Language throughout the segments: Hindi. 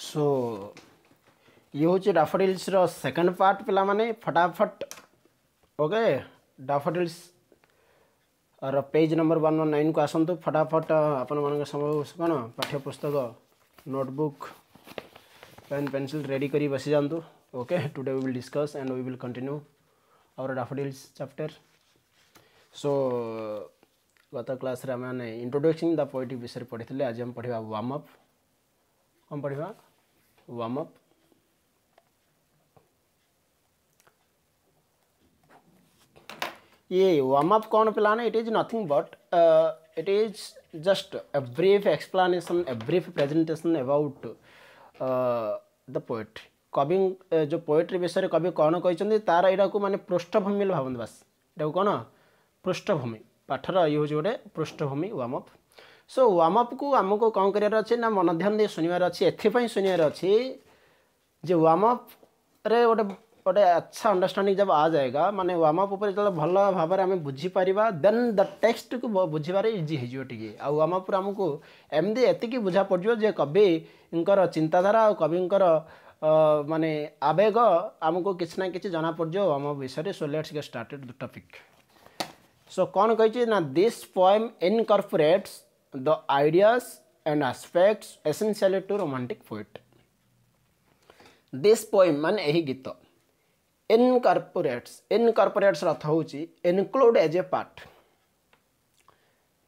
सो ये हूँ डाफोडिल्स रो सेकंड पार्ट पिला माने फटाफट ओके डाफोडिल्स और पेज नंबर 119 को आसतु फटाफट आपण मान समय कौन पाठ्य पुस्तक नोटबुक पेन पेंसिल रेडी करी बसी जातु okay today we will discuss and we will continue our daffodils chapter so गत क्लास रे आमे इंट्रोडक्शन द पोएटिक विषय पढ़ी आज हम पढ़ा वार्म अप कौन पढ़ा वार्म अप ये वार्म अप कौन पिलाने it is nothing but it is just a brief explanation a brief presentation about the poetry कवि जो पोएट्री विषय कवि कौन कहते तार यहाँ को माने पृष्ठभूमि भावना बास यहाँ कौन पृष्ठभूमि पाठर ये हूँ गोटे पृष्ठभूमि warm up so warm up को आमको कौन करार अच्छे ना मन ध्यान दे शुणवार अच्छी एथपाई शुणवार अच्छी जे वार्म अप रे गोटे गोटे अच्छा अंडरस्टैंडिंग जब आ जाएगा माने वार्म अप ऊपर जो भल भाव में आम बुझीपर देन द टेक्स्ट को बुझार इजी हो टे आ वार्म अप आमको एमती एतिक बुझा पड़ो जे कवि चिंताधारा और कवि माने आवेग आमको किसी ना कि जना पड़ो वार्म अप विषय so let's get started the topic so कौन कही ना this poem incorporates the ideas and aspects essential to romantic poet this poem मान यही गीत इनकॉर्पोरेट्स अर्थ हूँ include as a part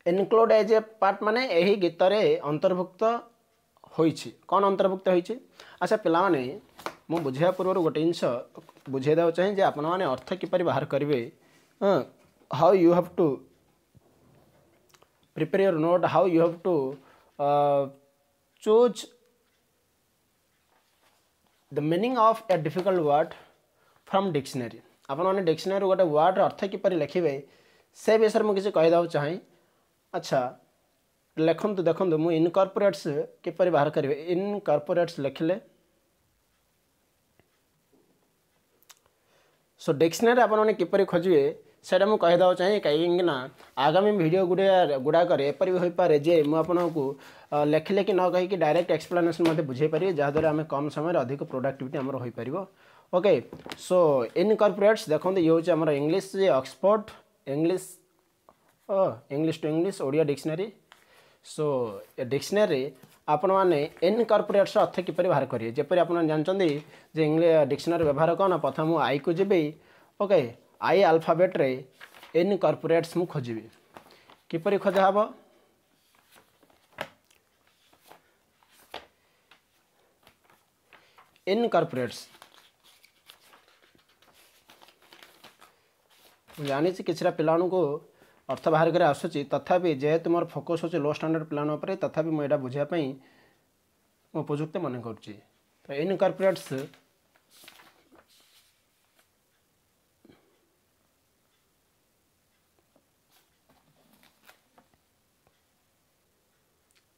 include as a part माने यही गीत रे अंतर्भुक्त होइछि कौन अंतर्भुक्त होइछि अच्छा पिला माने मु बुझिया पूर्व गोटे जिनस बुझे देवा चाहिए जे आपण माने अर्थ किपरि बाहर करिवे how you have to prepare your note how you have to choose the meaning of a difficult word from dictionary आपण मैंने डिक्शनरी गोटे वर्ड अर्थ किपर लिखे से विषय मुझे किसी कहीदेव चाहे अच्छा लिखु देखु मुझे इनकॉर्पोरेट्स किपर बाहर करेंगे इनकॉर्पोरेट्स लिखिले सो डिक्शनरी आपण मैंने किपर खोजे से मुझे कहीदेव चाहे कहीं आगामी वीडियो गुड़ाक एपरी भी हो पाए जे मुझे लिखिले कि न कहीं डायरेक्ट एक्सप्लेनेशन बुझे पारे जहाँद्वारा आम कम समय अधिक प्रोडक्टिविटी आमर हो पार ओके सो इनकॉर्पोरेट्स देखो ये हूँ आम English Oxford English English to English Odia dictionary so dictionary आपण मैंने इनकॉर्पोरेट्स अर्थ किपर बाहर करेंगे जपरी आप जानते जे इंग्लिश डिक्शनरी व्यवहार कौन प्रथम आई को जी ओके आई अल्फाबेट रे इनकॉर्पोरेट्स मु खोजी किपर खोजा हम इनकॉर्पोरेट्स जानी किसी पिला को अर्थ बाहर कर आसूँ तथापि जेहेतु मोर फोकस हो लो स्टैंडर्ड प्लान उपर तथापि मुझे बुझापी उपयुक्त मन कर इनकॉर्पोरेट्स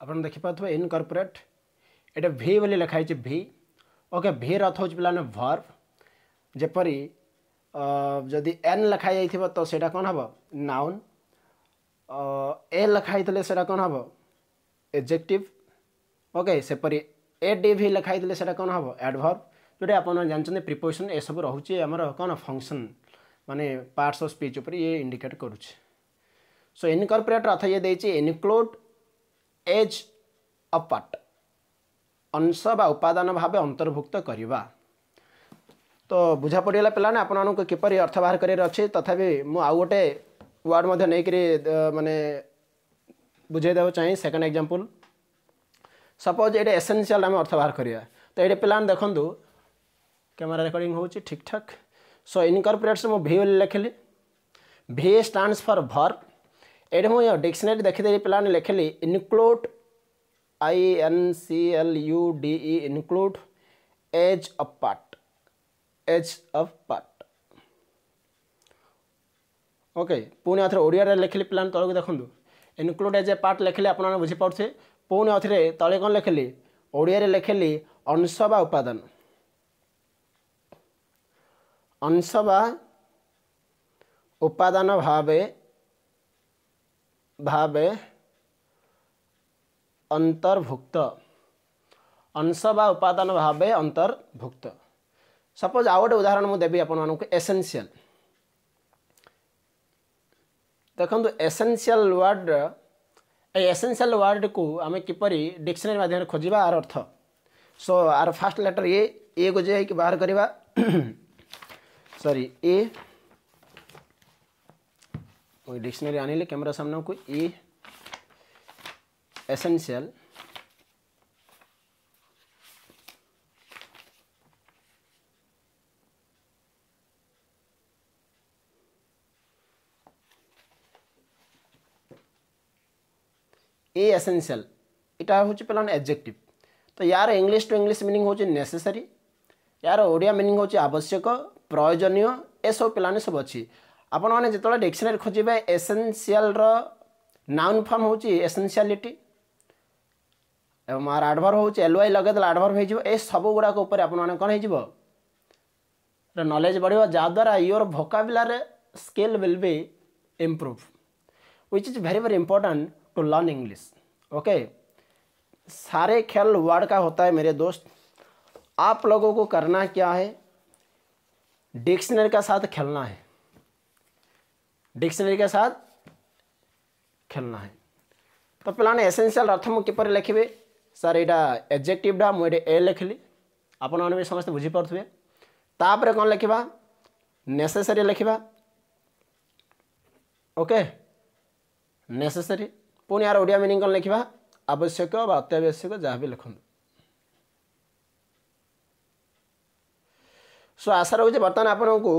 आप देखिपे इनकॉर्पोरेट ये भी बोली लिखाई भी ओके भी अर्थ हो पाने वर्ब जेपरी जदि एन लिखाई तो सेटा कौन हम नाउन ए लिखाई से कौन हम एडजेक्टिव ओके सेपरी ए डी भी लिखाई से कौन हम एडवर्ब जोटा आप जानते प्रिपोजिशन ए सब रोचे आमर कौन फंक्शन माने पार्ट्स ऑफ स्पीच ऊपर ये इंडिकेट करुचे सो इनकॉर्पोरेट अर्थ ये देछि इनक्लूड एज अ पार्ट अंश बा उपादान भाव अंतर्भुक्त करवा तो बुझा पड़गला पिलाने आपको किपर अर्थ बाहर कर अच्छे तथापि मुझे आउ गोटे वर्ड नहीं माने बुझेदेव चाहिए सेकेंड एग्जांपल सपोज ये एसेंशियल आम अर्थ बाहर करिया तो ये पिलाने देखु कैमरा रिकॉर्डिंग हो ठीक ठाक सो इनकॉर्पोरेट्स मु भी लिखिली भी स्टैंड्स फॉर वर्ब ये मुझे डिक्शनरी देखीदे पिलाने लिखिली include INCLUDE include as a part okay पुणी आथरे ओडिया लिखिली पिलाने तलक देखूँ इनक्लूड एज ए पार्ट लिखिले आप बुझीपे पुणी आथरे तले कौन लिखिली ओडिया लिखिली अंश बा उपादान अंश बा उपादान भावे अंतर्भुक्त अंश बा उपादान भाव अंतर्भुक्त। सपोज आउ गोटे उदाहरण मुझे देवी आपको एसेंशियल देखो एसेंशियल वर्ड एसेंशियल वर्ड को आम किपर डिक्शनरी माध्यम खोजा आर अर्थ। So our first letter A को जे बाहर करवा सॉरी ए डिक्शनरी आनिले कैमरा सामने को ए एसेंशियल ए एसेंशियल इटा हूँ पे एडजेक्टिव। तो यार इंग्लिश टू इंग्लिश मीनिंग हूँ नेसेसरी, यार ओडिया मीनिंग हूँ आवश्यक प्रयोजनीय ए सब पे सब अच्छी। आपण मैंने जो डिक्शनरी खोजे एसेंशियल नाउन फॉर्म हूँ एसेंशियलिटी एवं आर एडवर्ब हूँ एलवाई लगेदेला एडवर्ब हो सब गुड़ाक आपने कौन हो नॉलेज बढ़िया जहाद्वारा your vocabulary skill will be improve which is very very important to learn English. Okay सारे खेल वर्ड का होता है मेरे दोस्त। आप लोगों को करना क्या है, डिक्शनरी का साथ खेलना है, डिक्शनरी के साथ खेलना है। तो पे एसेंशियल अर्थ मुझे किपर लिखे सर यहाँ एडजेक्टिवटा मुझे ए लिखली आपण भी समस्त बुझीपे। तापर कौन लिखा नेसेसरी लिखा ओके नेसेसरी पुणी यार ओडिया मीनिंग कौन लिखा आवश्यक अत्यावश्यक जहाँ भी लिखु। सो आशा रखुचे बर्तमान आपन को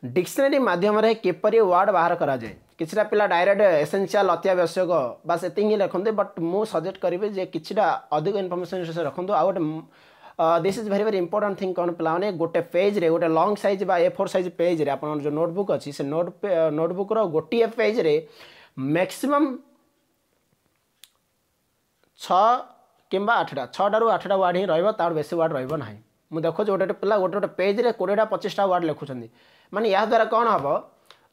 डिक्शनरी माध्यम किपरि वर्ड बाहर करा जाए। किछटा पिला डायरेक्ट एसेंशियल अत्यावश्यक बस एति ही लिखते बट मु सजेस्ट करी जे किछटा अधिक इनफॉरमेशन रखु। आ गोटे this is very very important thing कौन पे गोटे पेज रे गोटे लॉन्ग साइज बा A4 साइज पेज रे आपन जो नोटबुक अच्छी से नोटबुक रो गोटे पेज रे मैक्सिमम 6 किंबा 8टा 6टा रु 8टा वर्ड ही रहा बेसी वर्ड रहा। मुझे देखो गोटे पिला गोटे गोटे पेज रे 20टा 25टा वर्ड लिखुं माने या द्वारा कौन हम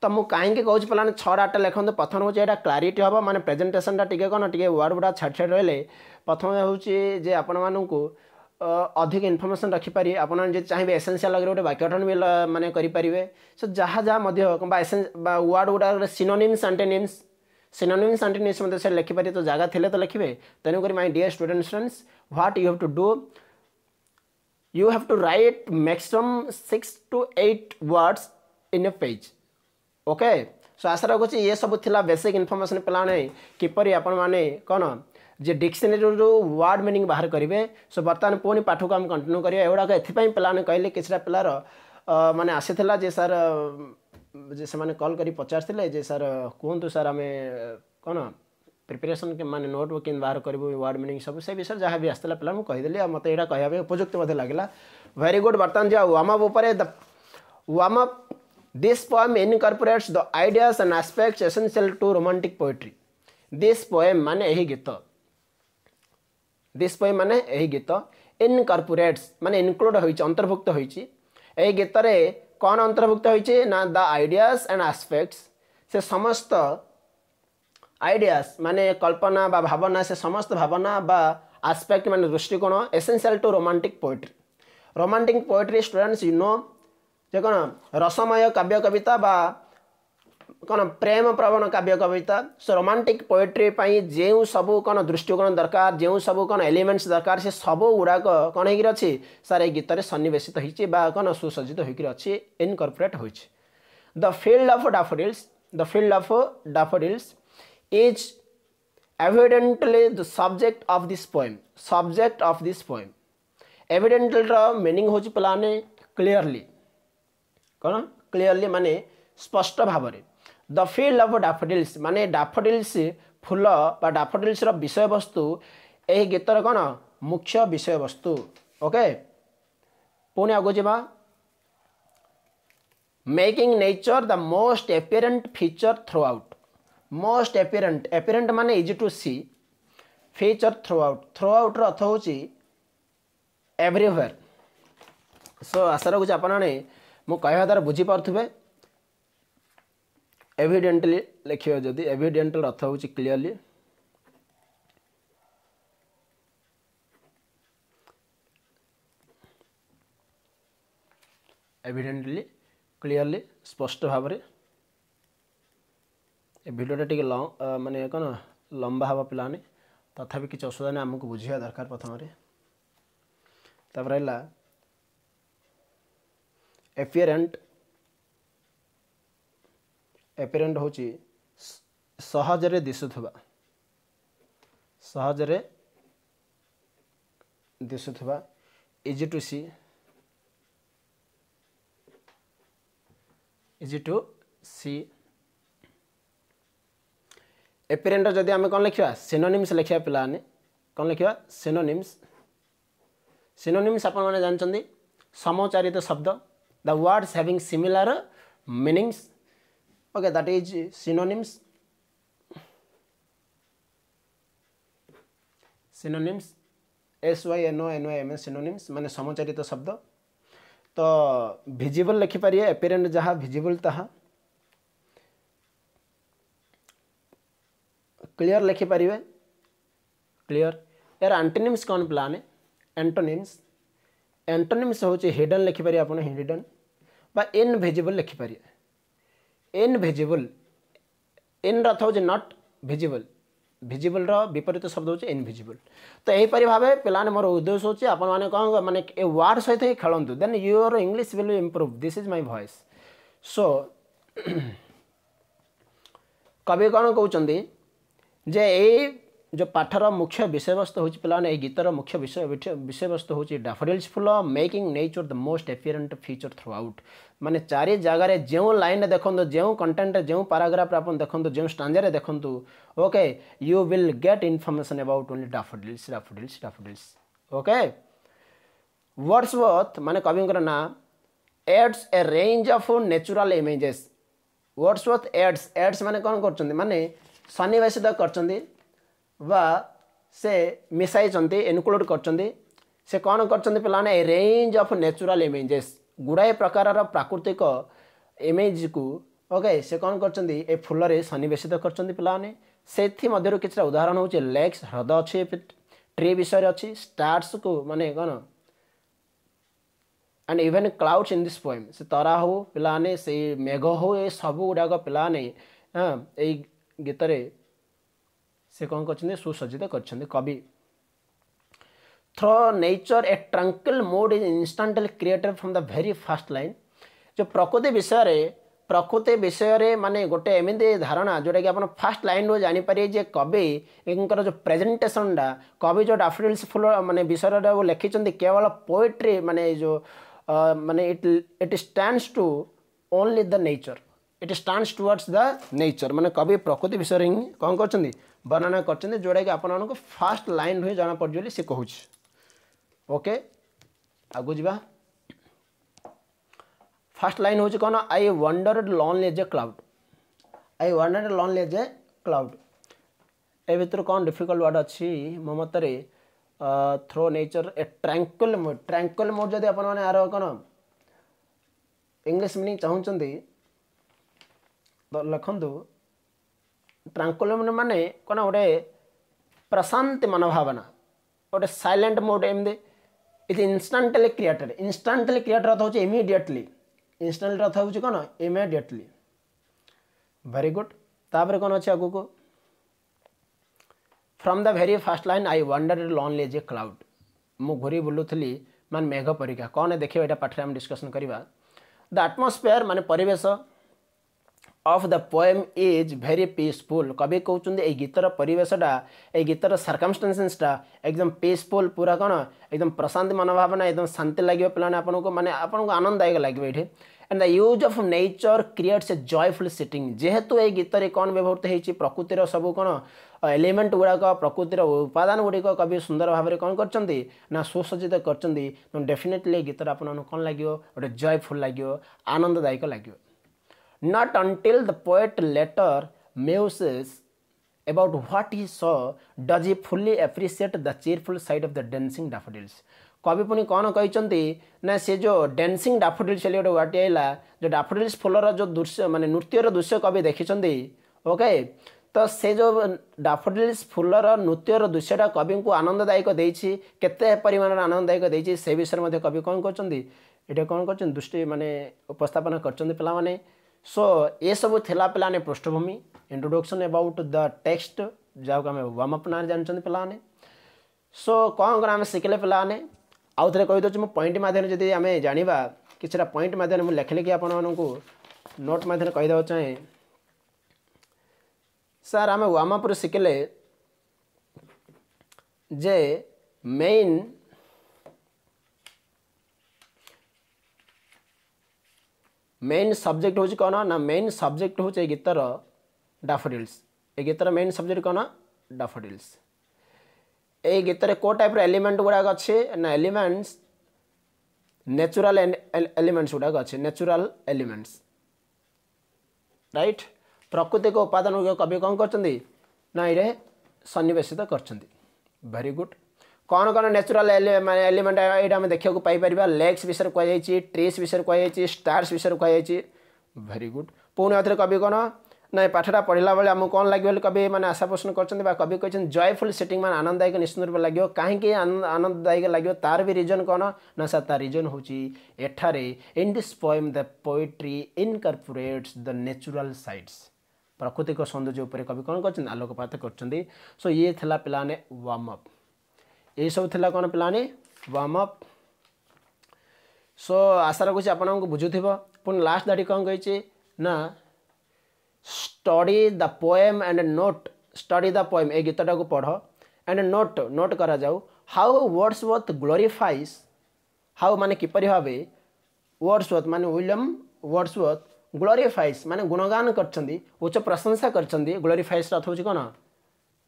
तो मुझे कहीं कहूँ पे 6टा 8टा लिखते प्रथम हूँ यहाँ क्लारीटी हम माने प्रेजेंटेशनटा टी कौन टी वर्ड गुड़ा छाड़ छाड़ रही प्रथम हूँ आपण मानू अधिक इनफर्मेशन रखिपारे आप चाहिए एसेंशियल लगे गोटे वाक्यठन भी माने करेंगे। सो जहाँ जहाँ वर्ड गुड़ा सिनोनिम्स एंटोनिम्स सिनोनिम्स एंटोनिम्स मध्य से लिखिपारे तो जगह थे तो लिखे। तेणुक my dear students what you have to do you have to write maximum 6 to 8 words in a page। okay so आशा रखुची ये सब थिला बेसिक इनफॉरमेशन पे किपरि आपण माने कौन जे डिक्शनरी रो वर्ड मीनिंग बाहर करेंगे। सो बर्तमान पुणी पाठ को आम कंटिन्यू करिया एगुड़ाक एथपाई पे कहले किछटा पिलार माने आसीथिला जे सर जे से माने कॉल करी पचारथिले जे सर कहतु सर आम कौन प्रिपरेशन के माने नोटबुक के बाहर करूँ वर्ड मीनिंग सब से विषय जहाँ भी आसला पे मुझे मत यहाँ कहवाई उपयुक्त लगे। Very good. बर्तमान जो वार्म अप उपर the warm up this poem incorporates the ideas and aspects essential to romantic poetry. This poem माने यही गीत दिस पोएम माने यही गीत इनकॉर्पोरेट्स माने इनक्लूड होइछि अंतर्भुक्त होइछि एही गीत रे कौन अंतर्भुक्त होइछि ना द आइडियाज एंड एस्पेक्ट्स से समस्त आइडियाज माने कल्पना बा भावना से समस्त भावना बा एस्पेक्ट माने दृष्टिकोण essential to romantic poetry. Romantic poetry students you know जे कौन रसमय काव्य कविता बा कौन प्रेम प्रवण काव्य कविता। सो रोमांटिक पोएट्री जो सब कौन दृष्टिकोण दरकार जो सब कौन एलिमेंट्स दरकार से सब गुड़ाक कौन हो अच्छी सारे गीत में सन्निवेशित होती कौन सुसज्जित होती इनकॉर्पोरेट होती। The field of daffodils is evidently the subject of this poem evidently रा मीनिंग होची प्लाने क्लियरली कौन क्लियरली माने स्पष्ट भाव में। द फील्ड ऑफ डैफोडिल्स माने डैफोडिल्स फूल बा डैफोडिल्स रा विषय वस्तु यही गीतर कौन मुख्य विषय वस्तु। ओके पुणी आगो जा making nature the most apparent feature throughout. Most apparent माने easy to see feature throughout अर्थ हूँ एवरीवेयर। सो आशा रखुच्छे आपने मु कहवा द्वारा बुझीपे एविडेंटली लिखे जदि एविडेंटल अर्थ हूँ क्लियरली एविडेंटली क्लीयरली स्पष्ट भाव में भिडियोटा टी माने कौन लंबा हम पाने तथापि किसी असुविधा नहीं आमको बुझा दरकार प्रथम है एपियरेंट एपियरेंट हूँ सहजरे दिशुवा सहजरे दिशुवा इजी टू सी एपियरेंट जदि आम कौन लिखा सिनोनिम्स लिखा पिलाने कौन लिखा सिनोनिम्स सिनोनिम्स आप जानते समोच्चारित शब्द the words having similar meanings okay that is synonyms synonyms SYNONYMS synonyms माने समोच्चारित शब्द तो विजिबल लिखिपारे एपियरेंट जहाँ विजिबल ताहा क्लियर लिखिपारे क्लियर यार एंटोनिम्स कौन प्लान एंटोनिम्स एंटोनिम्स हूँ हिडन लिखिपारे आप हिडन बा इनविजिबल लिखिपारे इनविजिबल इन रथ हूँ नॉट विजिबल विजिबल विपरीत शब्द हूँ इनविजिबल तो यहीपरि भाव पे मोर उद्देश्य होची आपण माने कौन माने ए वर्ड सहित ही खेलतु then your English will improve this is my voice so कवि कौन कहते जे ए जो पाठर मुख्य विषय वस्तु हूँ पे गीतर मुख्य विषय वस्तु हूँ daffodils full making nature the most apparent feature through out माने चारि जगार जो लाइन देखो जो कंटेंट जो पैराग्राफ आप देखो जो स्टांजा देखो okay you will get information about only daffodils daffodils daffodils okay Wordsworth माने कवि ना adds a range of natural images Wordsworth adds माने कौन कर माने सन्निवेशित कर से मिसाई इनक्लूड कर से कौन कर a range of natural images गुड़ाए प्रकार प्राकृतिक इमेज को ओके से कौन कर फूल सन्निवेशित कर पाने से किसी उदाहरण हूँ लेक्स ह्रद अच्छे ट्री विषय अच्छी स्टार्स को माने कौन and even clouds in this poem से तारा हो पाने से मेघ हो ये सब गुड़ाक पाने गीत से कौन कर सुसज्जित कर कवि through nature a tranquil mode is instantly created from the very first line जो प्रकृति विषय माने गोटे एमती धारणा जोटा कि आप फास्ट लाइन रो जानीपारे जे कवि इनकर जो प्रेजेंटेशनटा कवि जो डैफोडिल्स फुल माने विषय लिखिं केवल पोएट्री माने जो माने it stands to only the nature it stands towards the nature माने कवि प्रकृति विषय ही कौन कर वर्णना कर जोड़ा कि आपको फास्ट लाइन हुए जना पड़ सी कहूँ ओके आगु जा फास्ट लाइन हूँ कौन I wandered lonely as a cloud I wandered lonely as a cloud ए भर कौन डिफिकल्ट वर्ड अच्छी मो मतरे through nature a tranquil mode जदि आप यार कौन इंग्लिश मीनिंग चाहते तो लिखु ट्रांकुल माने कौन गोटे प्रशांत मनोभावना गोटे साइलेंट मोड एमती इट इंस्टांटली क्रिएटेड अर्थ हूँ इमिडिएटली इंस्टांटली अर्थ हूँ कौन इमिडिएटली वेरी गुड तापर कौन अच्छे आगु को from the very first line I wandered lonely as a cloud मु घूरी बुलूली मान मेघ परीक्षा कौन देखिए यहाँ पाठ में डिस्कसन करवा द एटमॉस्फेयर माने परिवेश of the poem is very peaceful कवि कहते ये गीतर परिवेशटा ये गीतर सर्कमस्टेंसेसटा एकदम पीसफुल पूरा कौन एकदम प्रशांत मनोभावना एकदम शांति लगे पे आपको माने आपको आनंददायक लगे ये and the use of nature creates a joyful sitting जेहेतु ये गीतर कौन व्यवहृत होती प्रकृतिर सब कौन एलिमेंट गुड़ाक प्रकृतिर उपादान गुड़िक कवि सुंदर भाव में कौन कर सुसज्जित कर डेफिनेटली गीतर आप कौन लगे गोटे जॉयफुल लगे आनंददायक लगे Not until the poet later muses about what he saw does he fully appreciate the cheerful side of the dancing daffodils. कवि पुणी कौन कहते ना से जो डेंसिंग डैफोडिल्स गोटे वाटी आइला जो डैफोडिल्स फूलर जो दृश्य माने नृत्यर दृश्य कवि देखिं ओके तो से जो डैफोडिल्स फूलर नृत्यर दृश्यटा कवि को आनंददायक देते केते परिमाण आनंददायक देते से विषय में कवि कौन कर ये कौन कर दृष्टि माने उपस्थापन कर पिला माने। सो ये सब थिला पिलाने पृष्ठभूमि इंट्रोडक्शन अबाउट द टेक्स्ट जहाँ आम वार्म अप ना जानते पिलाने। सो कौन कौन आम शिखले पिलाने आउ थे कहीदे मो पॉइंट मध्यम जब आम जाना किसी पॉइंट मध्यम मुझे लेखिले कि आपण नोट मध्यम कहीदेव चाहे सर आम वार्म अप शिखले जे मेन सब्जेक्ट हूँ कौन ना मेन सब्जेक्ट हूँ गीतर डैफोडिल्स। ए गीतर मेन सब्जेक्ट कौन डैफोडिल्स। ए गीतर को टाइप एलिमेंट गुड़ाक अच्छे ना एलिमेंट्स नेचुरल एलिमेंट्स गुड़ाक अच्छे नेचुरल एलिमेंट्स राइट। प्राकृतिक उपादान कवि कौन कर ना ये सन्निवेशित कर वेरी गुड। कौन कौन नेचुरल एलिमेंट यहाँ देखा पाइपर लेक्स विषय कहुई ट्रीज विषय कहुई स्टार्स विषय कहुई वेरी गुड। पुणी अरे कवि कौन ना पाठटा पढ़ला बेले आमको कौन लगे कवि मैंने आशा पोषण कर कवि कहते जयफुल सेटिंग मान आनंददायक निश्चित रूप लगे कहीं आनंददायक लगे तार भी रिजन कौन ना सर तार रिजन हूँ एठारे in this poem the poetry incorporates the natural sides प्राकृतिक सौंदर्य उपर कवि कौन कर आलोकपात कर। सो ये थिला पिलाने वार्म अप ये सब थिला कौन पिलाने वार्म अप। सो आशा रखुच आपको बुझुव पुणी लास्ट दाड़ी कौन कही ना study the poem and note study the poem ए गीतटा को पढ़ एंड नोट करा जाऊ हाउ वर्ड्सवर्थ ग्लोरीफाइज हाउ माने किपरि भावे वर्ड्सवर्थ माने विलियम वर्ड्सवर्थ ग्लोरीफाइज माने गुणगान करछंदी उच्च प्रशंसा करछंदी ग्लोरीफाइज अर्थ होची कोन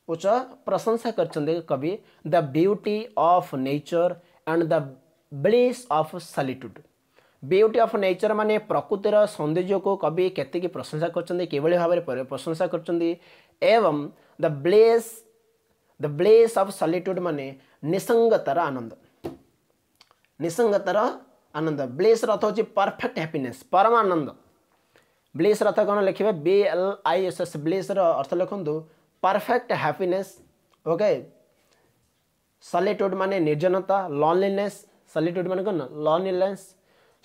उच्च प्रशंसा करछंदी कवि the beauty of nature and the bliss of solitude. Beauty of nature माने प्रकृतिर सौंदर्य को कवि केतिकी प्रशंसा करछंदी केवल भाव में प्रशंसा करछंदी एवं द ब्लेस ऑफ सॉलिट्यूड माने निसंगतर आनंद निसंगतर आनंद ब्लेस अर्थ होची परफेक्ट हैप्पीनेस परमानंद। ब्लिस अर्थ कौन लिखे BLISS ब्लिस अर्थ लिखु परफेक्ट हैप्पीनेस ओके। सॉलिट्यूड माने निर्जनता लॉनलीनेस सॉलिट्यूड माने कौन लॉनलीनेस।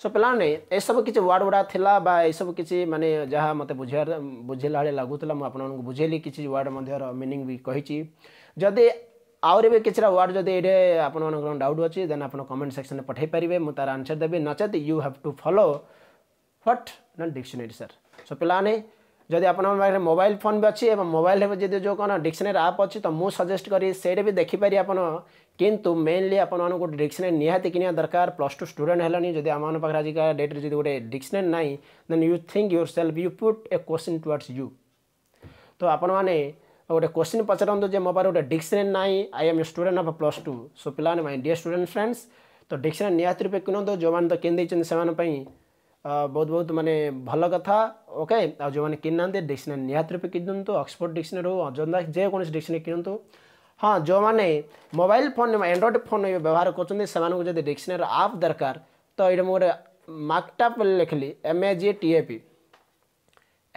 सो पिलाने ये सब किसी वर्ड गुड़ा थिला बा ये सब किसी माने जहाँ मत बुझेला लगुला मुझे बुझेली किसी वर्ड मध्य मीनिंग भी कही जदि आउरी भी किसी वर्ड जदि ये आप डाउट अच्छी देन आप कमेंट सेक्शन में पठे पारे मुझे तार आंसर देवी नचेत you have to follow what ना डिक्शनरी सर। सो पिलाने जदि आप मोबाइल फोन भी अच्छी मोबाइल जब जो कौन डिक्शनरी आप अच्छी तो मुझे सजेस्ट करी से भी देखिपारे आप किंतु मेनली आपको डिक्शनरी निहाती किनिया दरकार +2 स्टूडेंट है जदि आम पाखे आज का डेट जो गोटे डिक्शनरी नाई then you think yourself you put a question towards you. तो आपण मैंने गोटे क्वेश्चन पचारतु जे मो पारे गोटे डिक्शनरी नाई I am a student of +2। So पिलाने माय डियर स्टूडेंट फ्रेंड्स तो डिक्शनरी निहाती रूपे किणु जो मैंने तो किन से बहुत बहुत माने भल कथा ओके। आ जो मैंने किना डिक्शनरी निहाती रूपे किणु ऑक्सफोर्ड डिक्शनरी हो अजंता जेकोसी डिक्शनरी किणु। हाँ जो मैंने मोबाइल फोन एंड्रॉइड फोन व्यवहार कर डिक्शनरी आप दरकार तो ये मोटे मार्कटअप लिखली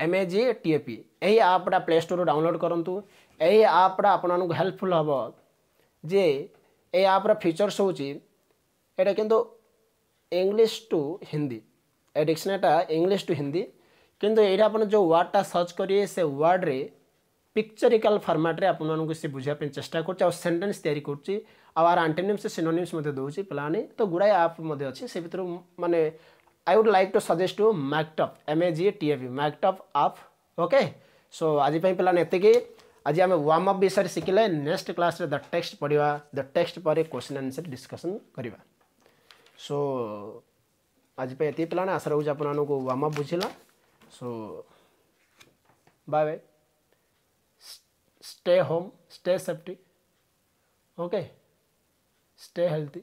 MAGTAP यही आपटा प्ले स्टोर डाउनलोड करूँ यही आपटा आपको हेल्पफुल हम जे ये आप्र फीचर्स होटा किंतु इंग्लिश टू हिंदी ए डिक्शनरीटा इंग्लिश टू हिंदी किंतु ये आप जो वर्डटा सर्च करिए से वर्ड रे पिक्चरिकल फॉर्मेट रे आपको सी बुझापी चेष्टा कर सेंटेंस तैयारी कर एंटोनिम्स सिनोनिम्स दूसरी पिलाने तो गुड़ाए आप अच्छे से भर माने I would like to suggest to मैकटअप MAGTAP मैकटअप आप ओके। सो आज पिलाने एति आज आम वार्म अप विषय शिखिले नेक्स्ट क्लास द टेक्स्ट पढ़ा द टेक्स्ट पर क्वेश्चन आंसर डिस्कसन करवा। सो आज ये पिलाने आशा रखुच आपको वार्म अप बुझिला। So bye bye stay home stay safety okay stay healthy।